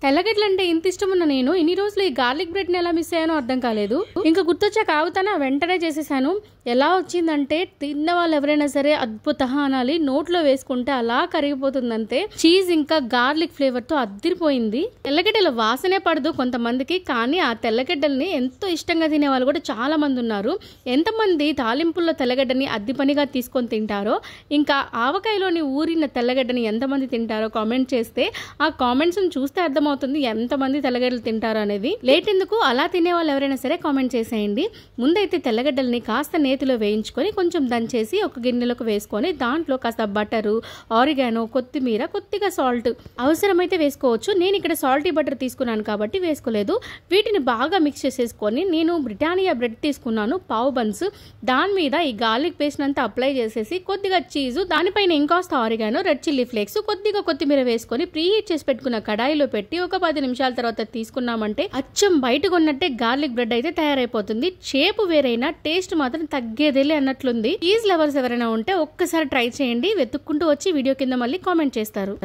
తెల్లగడ్డలంటే ఇంత ఇష్టమున్న నేను ఇన్ని రోజులు ఈ గార్లిక్ బ్రెడ్ ని ఎలా మిస్ అయ్యానో అర్థం కాలేదు. ఇంకా గుర్తొచ్చాక ఆగుతానా వెంటనే చేసేసాను. ఎలా వచ్చిందంటే తిన్న వాళ్ళు ఎవరైనా సరే అద్భుత అనాలి. నోట్లో వేసుకుంటే అలా కరిగిపోతుందంటే చీజ్ ఇంకా గార్లిక్ ఫ్లేవర్ తో అద్దిరిపోయింది. తెల్లగడ్డల వాసనే పడదు కొంతమందికి, కానీ ఆ తెల్లగడ్డల్ని ఎంతో ఇష్టంగా తినే వాళ్ళు కూడా చాలా మంది ఉన్నారు. ఎంతమంది తాలింపుల్లో తెల్లగడ్డని అద్ది పనిగా తీసుకొని తింటారో, ఇంకా ఆవకాయలోని ఊరిన తెల్లగడ్డని ఎంతమంది తింటారో కామెంట్ చేస్తే ఆ కామెంట్స్ చూస్తే అర్థం అవుతుంది ఎంతమంది తెల్లగడ్డలు తింటారు అనేది. లేట్ ఎందుకు, అలా తినే వాళ్ళు ఎవరైనా సరే కామెంట్ చేసేయండి. ముందైతే తెల్లగడ్డల్ని కాస్త నేతిలో వేయించుకొని కొంచెం దంచేసి ఒక గిన్నెలోకి వేసుకొని దాంట్లో కాస్త బటరు, ఆరిగానో, కొత్తిమీర, కొద్దిగా సాల్ట్ అవసరమైతే వేసుకోవచ్చు. నేను ఇక్కడ సాల్టీ బటర్ తీసుకున్నాను కాబట్టి వేసుకోలేదు. వీటిని బాగా మిక్స్ చేసేసుకొని నేను బ్రిటానియా బ్రెడ్ తీసుకున్నాను, పావు బన్స్. దాని మీద ఈ గార్లిక్ పేస్ట్ అంతా అప్లై చేసేసి కొద్దిగా చీజు, దానిపైన ఇంకాస్త ఆరిగానో, రెడ్ చిల్లీ ఫ్లేక్స్, కొద్దిగా కొత్తిమీర వేసుకొని ప్రీహీట్ చేసి పెట్టుకున్న కడాయిలో పెట్టి ఒక 10 నిమిషాల తర్వాత తీసుకున్నామంటే అచ్చం బయట కొన్నట్టే గార్లిక్ బ్రెడ్ అయితే తయారైపోతుంది. షేప్ వేరైనా టేస్ట్ మాత్రం తగ్గేదేలే అన్నట్లుంది. చీజ్ లవర్స్ ఎవరైనా ఉంటే ఒక్కసారి ట్రై చేయండి. వెతుక్కుంటూ వచ్చి వీడియో కింద మళ్ళీ కామెంట్ చేస్తారు.